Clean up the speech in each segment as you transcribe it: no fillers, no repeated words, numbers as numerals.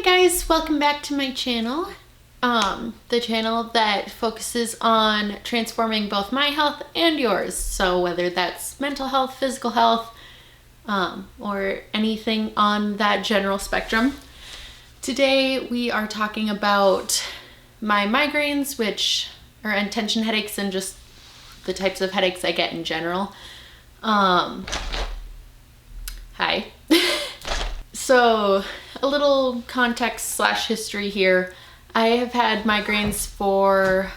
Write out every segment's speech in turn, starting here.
guys, welcome back to my channel. The channel that focuses on transforming both my health and yours. So whether that's mental health, physical health, or anything on that general spectrum. Today we are talking about my migraines, which are intention headaches and just the types of headaches I get in general. Hi. So a little context / history here. I have had migraines for,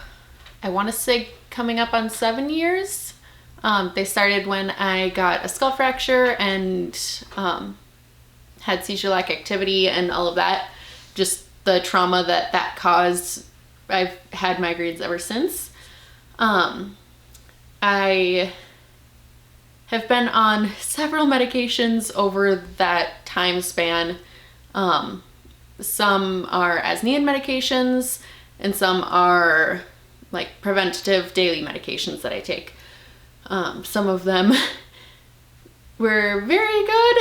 I want to say, coming up on 7 years. They started when I got a skull fracture and had seizure-like activity and all of that. Just the trauma that caused. I've had migraines ever since. I have been on several medications over that time span. Some are as-needed medications, and some are like preventative daily medications that I take. Some of them were very good,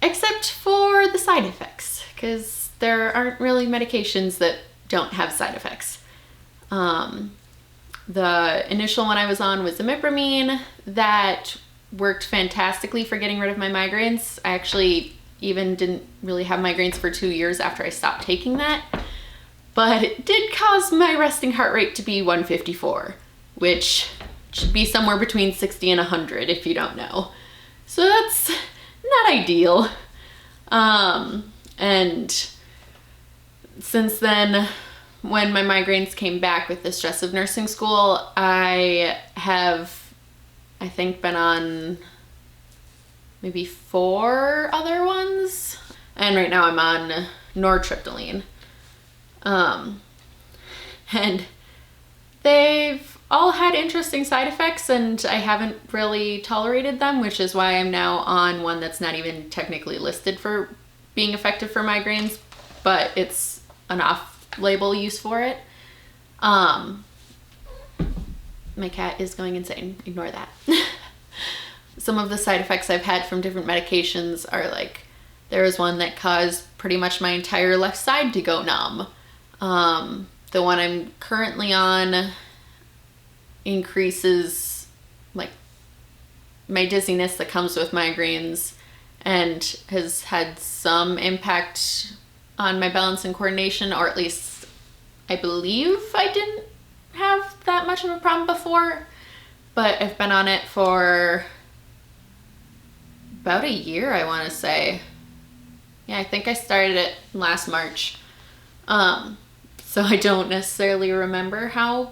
except for the side effects, because there aren't really medications that don't have side effects. The initial one I was on was imipramine. That worked fantastically for getting rid of my migraines. I actually even didn't really have migraines for 2 years after I stopped taking that, but it did cause my resting heart rate to be 154, which should be somewhere between 60 and 100 if you don't know. So that's not ideal. And since then, when my migraines came back with the stress of nursing school, I have, I think, been on maybe 4 other ones. And right now I'm on nortriptyline. And they've all had interesting side effects, and I haven't really tolerated them, which is why I'm now on one that's not even technically listed for being effective for migraines, but it's an off-label use for it. My cat is going insane. Ignore that. Some of the side effects I've had from different medications are like, there was one that caused pretty much my entire left side to go numb. The one I'm currently on increases like my dizziness that comes with migraines and has had some impact on my balance and coordination, or at least I believe I didn't have that much of a problem before, but I've been on it for about a year, I want to say. Yeah, I think I started it last March. So I don't necessarily remember how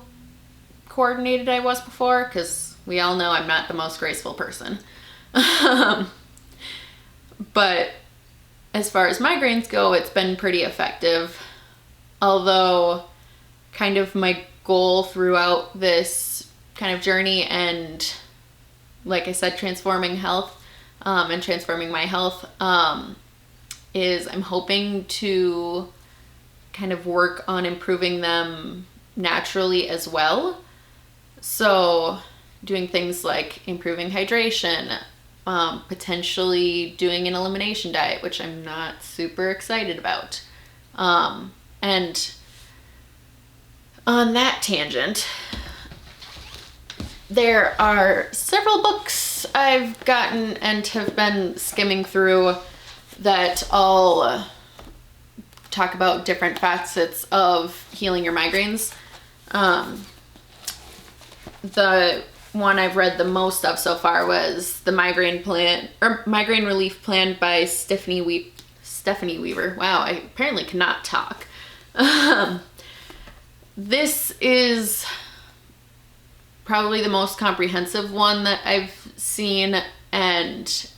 coordinated I was before, because we all know I'm not the most graceful person. But as far as migraines go, it's been pretty effective. Although kind of my goal throughout this kind of journey and, like I said, transforming health and transforming my health is I'm hoping to kind of work on improving them naturally as well. So doing things like improving hydration, potentially doing an elimination diet, which I'm not super excited about. And on that tangent, there are several books I've gotten and have been skimming through that all talk about different facets of healing your migraines. The one I've read the most of so far was the Migraine Plant, or Migraine Relief Plan by Stephanie Weaver. Wow, I apparently cannot talk. This is probably the most comprehensive one that I've seen, and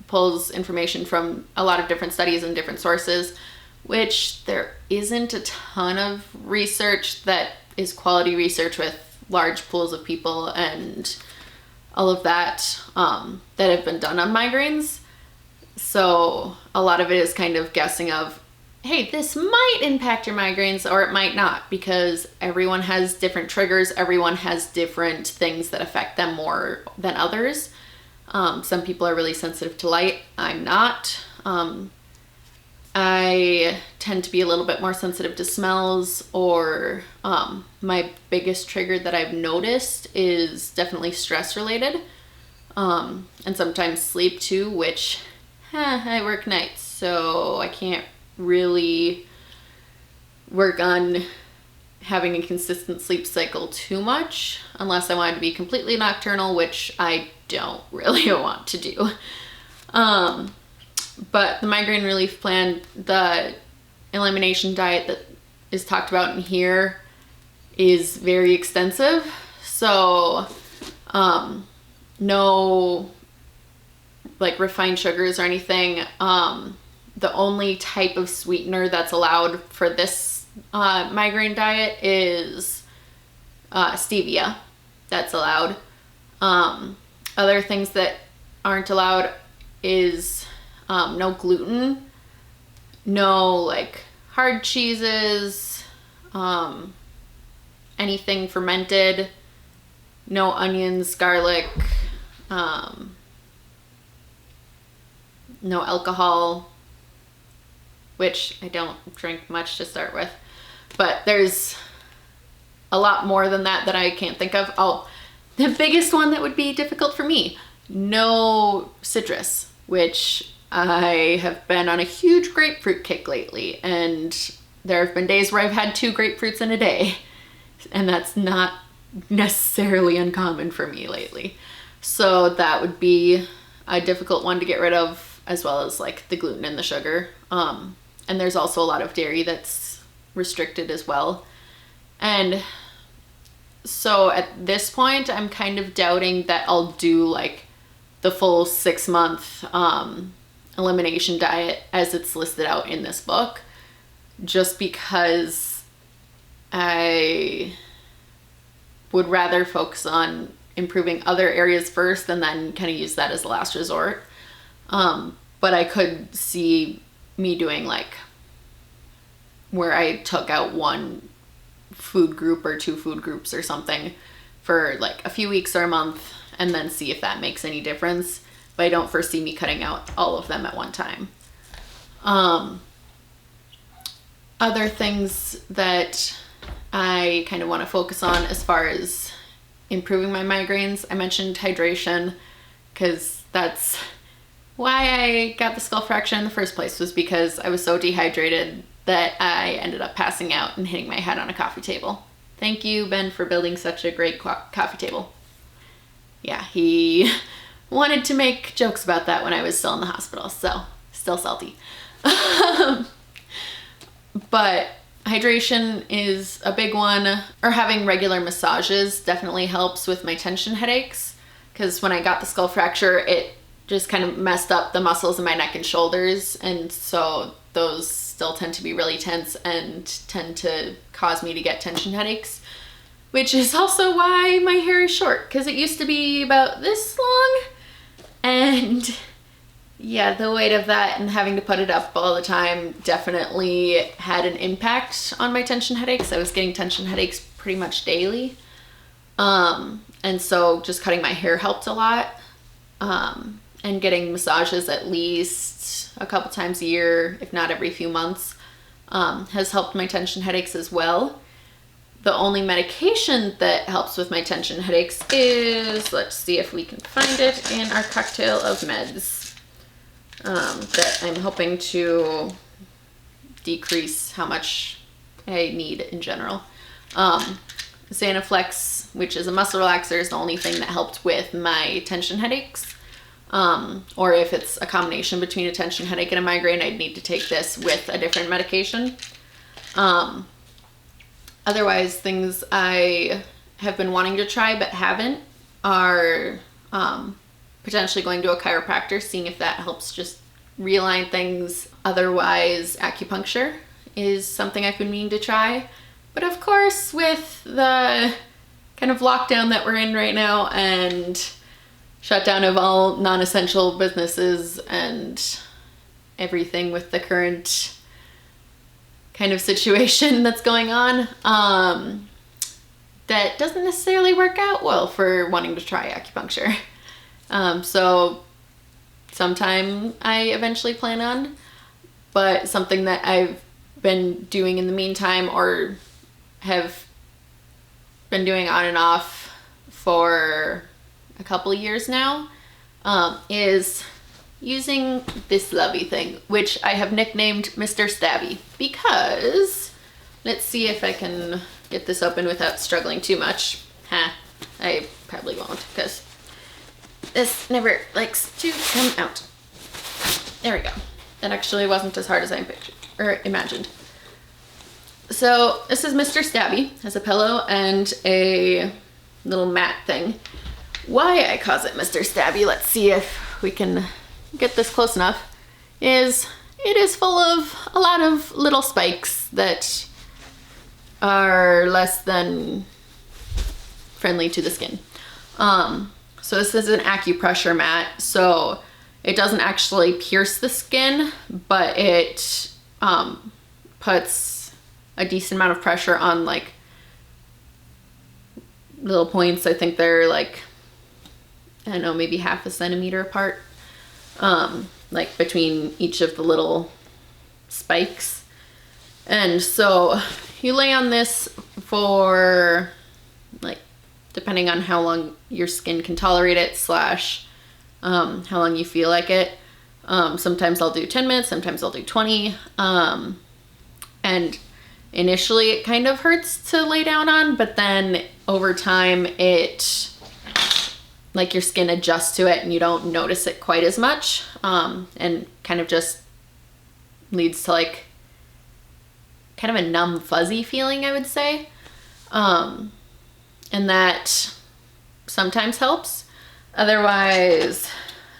pulls information from a lot of different studies and different sources, which there isn't a ton of research that is quality research with large pools of people and all of that that have been done on migraines. So a lot of it is kind of guessing of, hey, this might impact your migraines or it might not, because everyone has different triggers. Everyone has different things that affect them more than others. Some people are really sensitive to light. I'm not. I I tend to be a little bit more sensitive to smells, or my biggest trigger that I've noticed is definitely stress related, and sometimes sleep too, which I work nights, so I can't really work on having a consistent sleep cycle too much unless I wanted to be completely nocturnal, which I don't really want to do. But the migraine relief plan, the elimination diet that is talked about in here is very extensive. So no like refined sugars or anything. The only type of sweetener that's allowed for this migraine diet is stevia. That's allowed. Other things that aren't allowed is no gluten, no like hard cheeses, anything fermented, no onions, garlic, no alcohol, which I don't drink much to start with, but there's a lot more than that that I can't think of. Oh, the biggest one that would be difficult for me, no citrus, which I have been on a huge grapefruit kick lately, and there have been days where I've had 2 grapefruits in a day, and that's not necessarily uncommon for me lately. So that would be a difficult one to get rid of, as well as like the gluten and the sugar. And there's also a lot of dairy that's restricted as well. And so at this point, I'm kind of doubting that I'll do like the full 6-month elimination diet as it's listed out in this book, just because I would rather focus on improving other areas first and then kind of use that as a last resort. But I could see me doing like where I took out 1 food group or 2 food groups or something for like a few weeks or a month, and then see if that makes any difference. But I don't foresee me cutting out all of them at one time. Other things that I kind of want to focus on as far as improving my migraines, I mentioned hydration, because that's why I got the skull fracture in the first place, was because I was so dehydrated that I ended up passing out and hitting my head on a coffee table. Thank you, Ben, for building such a great coffee table. Yeah, he wanted to make jokes about that when I was still in the hospital, so still salty. But hydration is a big one, or having regular massages definitely helps with my tension headaches, because when I got the skull fracture, it just kind of messed up the muscles in my neck and shoulders, and so those still tend to be really tense and tend to cause me to get tension headaches, which is also why my hair is short, because it used to be about this long, and yeah, the weight of that and having to put it up all the time definitely had an impact on my tension headaches. I was getting tension headaches pretty much daily, and so just cutting my hair helped a lot. And getting massages at least a couple times a year, if not every few months, has helped my tension headaches as well. The only medication that helps with my tension headaches is, let's see if we can find it in our cocktail of meds, that I'm hoping to decrease how much I need in general. Xanaflex, which is a muscle relaxer, is the only thing that helped with my tension headaches. Or if it's a combination between a tension headache and a migraine, I'd need to take this with a different medication. Otherwise, things I have been wanting to try but haven't are potentially going to a chiropractor, seeing if that helps just realign things. Otherwise, acupuncture is something I've been meaning to try. But of course, with the kind of lockdown that we're in right now and shutdown of all non-essential businesses and everything with the current kind of situation that's going on, that doesn't necessarily work out well for wanting to try acupuncture. So sometime I eventually plan on, but something that I've been doing in the meantime, or have been doing on and off for a couple of years now, is using this lovely thing, which I have nicknamed Mr. Stabby, because, let's see if I can get this open without struggling too much. I probably won't, because this never likes to come out. There we go. That actually wasn't as hard as I pictured or imagined. So this is Mr. Stabby. Has a pillow and a little mat thing. Why I call it Mr. Stabby, let's see if we can get this close enough, is it is full of a lot of little spikes that are less than friendly to the skin. So this is an acupressure mat, so it doesn't actually pierce the skin, but it puts a decent amount of pressure on like little points. I think they're like, I don't know, maybe half a centimeter apart, like between each of the little spikes. And so you lay on this for, like, depending on how long your skin can tolerate it, slash how long you feel like it. Sometimes I'll do 10 minutes, sometimes I'll do 20. And initially it kind of hurts to lay down on, but then over time it, like, your skin adjusts to it and you don't notice it quite as much, and kind of just leads to like kind of a numb, fuzzy feeling, I would say. And that sometimes helps. Otherwise,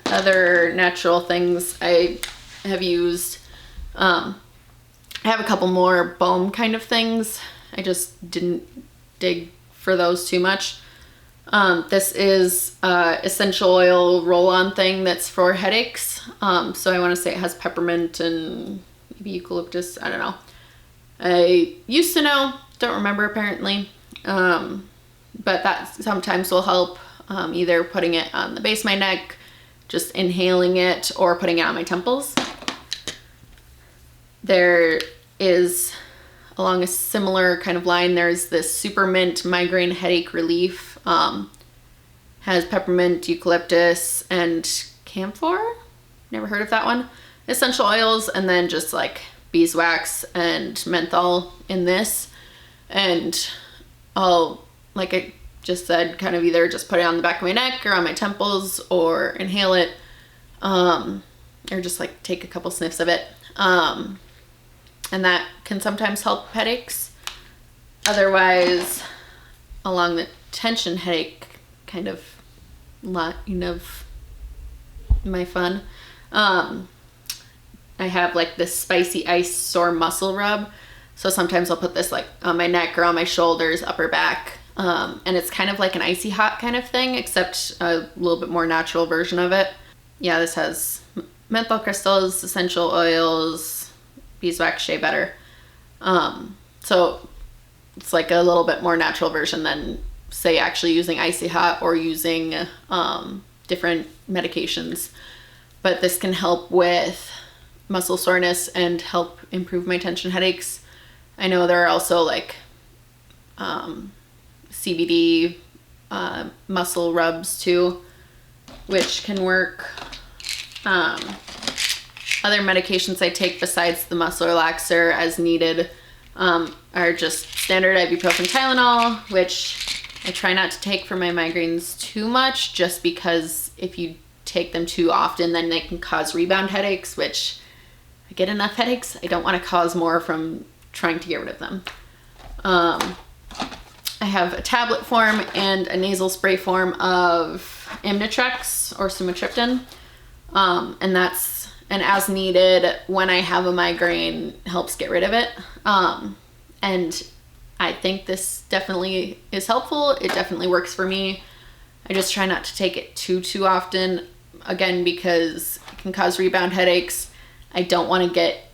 other natural things I have used, I have a couple more balm kind of things. I just didn't dig for those too much. This is essential oil roll-on thing that's for headaches. So I want to say it has peppermint and maybe eucalyptus. I don't know. I used to know, don't remember apparently. But that sometimes will help, either putting it on the base of my neck, just inhaling it, or putting it on my temples. There is, along a similar kind of line, there's this Super Mint migraine headache relief. Has peppermint, eucalyptus, and camphor. Never heard of that one. Essential oils, and then just like beeswax and menthol in this. And I'll, like I just said, kind of either just put it on the back of my neck or on my temples, or inhale it, or just like take a couple sniffs of it. And that can sometimes help headaches. Otherwise, along the tension headache kind of line of my fun, I have like this spicy ice sore muscle rub. So sometimes I'll put this like on my neck or on my shoulders, upper back. And it's kind of like an icy hot kind of thing, except a little bit more natural version of it. Yeah, this has menthol crystals, essential oils, beeswax, shea butter. So it's like a little bit more natural version than, say, actually using icy hot or using different medications. But this can help with muscle soreness and help improve my tension headaches. I know there are also like CBD muscle rubs too, which can work. Other medications I take besides the muscle relaxer as needed are just standard ibuprofen, Tylenol, which I try not to take for my migraines too much, just because if you take them too often, then they can cause rebound headaches, which I get enough headaches. I don't want to cause more from trying to get rid of them. I have a tablet form and a nasal spray form of Imnitrex or sumatriptan. And that's an as needed when I have a migraine, helps get rid of it. And I think this definitely is helpful. It definitely works for me. I just try not to take it too often, again, because it can cause rebound headaches. I don't want to get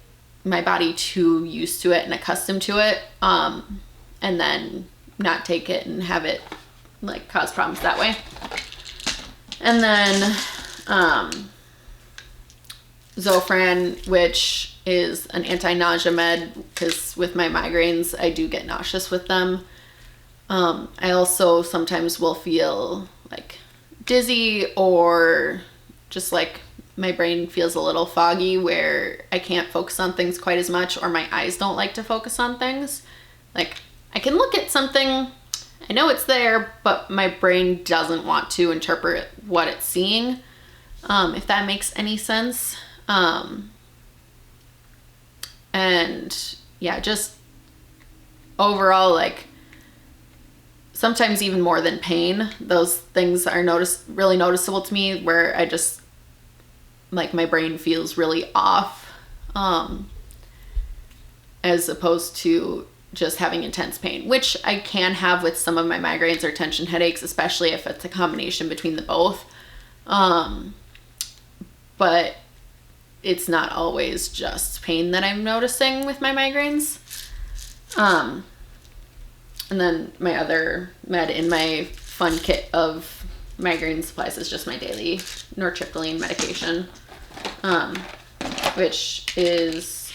my body too used to it and accustomed to it, and then not take it and have it like cause problems that way. And then Zofran, which is an anti-nausea med, because with my migraines, I do get nauseous with them. I also sometimes will feel like dizzy, or just like my brain feels a little foggy where I can't focus on things quite as much, or my eyes don't like to focus on things. Like, I can look at something, I know it's there, but my brain doesn't want to interpret what it's seeing, if that makes any sense. And yeah, just overall, like, sometimes even more than pain, those things are really noticeable to me, where I just, like, my brain feels really off, as opposed to just having intense pain, which I can have with some of my migraines or tension headaches, especially if it's a combination between the both. But it's not always just pain that I'm noticing with my migraines. And then my other med in my fun kit of migraine supplies is just my daily nortriptyline medication, which is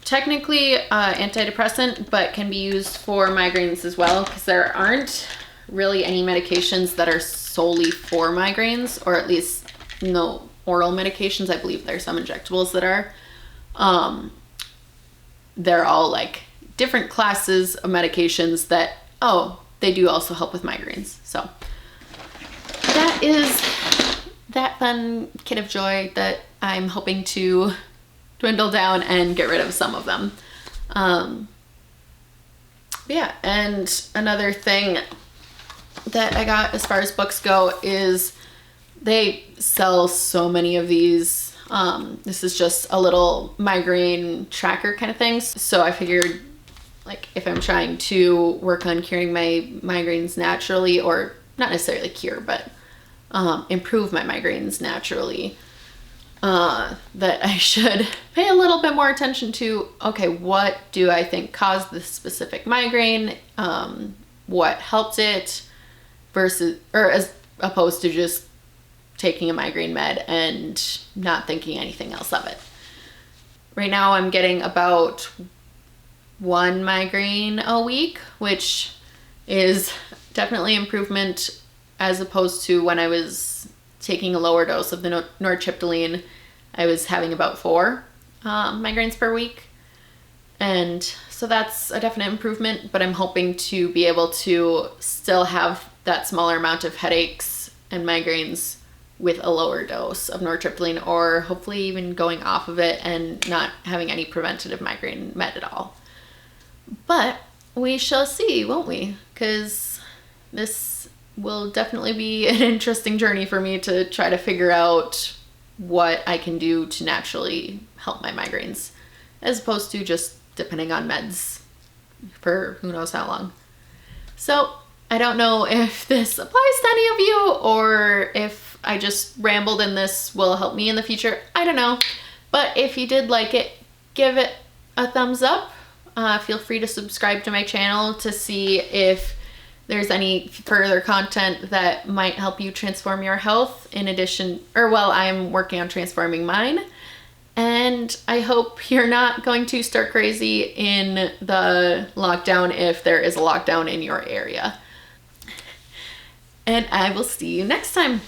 technically antidepressant, but can be used for migraines as well, because there aren't really any medications that are solely for migraines, or at least no oral medications. I believe there's some injectables that are. They're all like different classes of medications that, they do also help with migraines. So that is that fun kit of joy that I'm hoping to dwindle down and get rid of some of them. Yeah, and another thing that I got as far as books go is they sell so many of these. This is just a little migraine tracker kind of things. So I figured, like, if I'm trying to work on curing my migraines naturally, or not necessarily cure, but improve my migraines naturally, that I should pay a little bit more attention to, okay, what do I think caused this specific migraine? What helped it versus, or as opposed to just taking a migraine med and not thinking anything else of it. Right now I'm getting about 1 migraine a week, which is definitely improvement as opposed to when I was taking a lower dose of the nortriptyline. I was having about 4 migraines per week. And so that's a definite improvement, but I'm hoping to be able to still have that smaller amount of headaches and migraines with a lower dose of nortriptyline, or hopefully even going off of it and not having any preventative migraine med at all. But we shall see, won't we? Because this will definitely be an interesting journey for me to try to figure out what I can do to naturally help my migraines, as opposed to just depending on meds for who knows how long. So I don't know if this applies to any of you, or if I just rambled and this will help me in the future. I don't know. But if you did like it, give it a thumbs up. Feel free to subscribe to my channel to see if there's any further content that might help you transform your health, in addition, or well, I'm working on transforming mine. And I hope you're not going to stir crazy in the lockdown, if there is a lockdown in your area. And I will see you next time.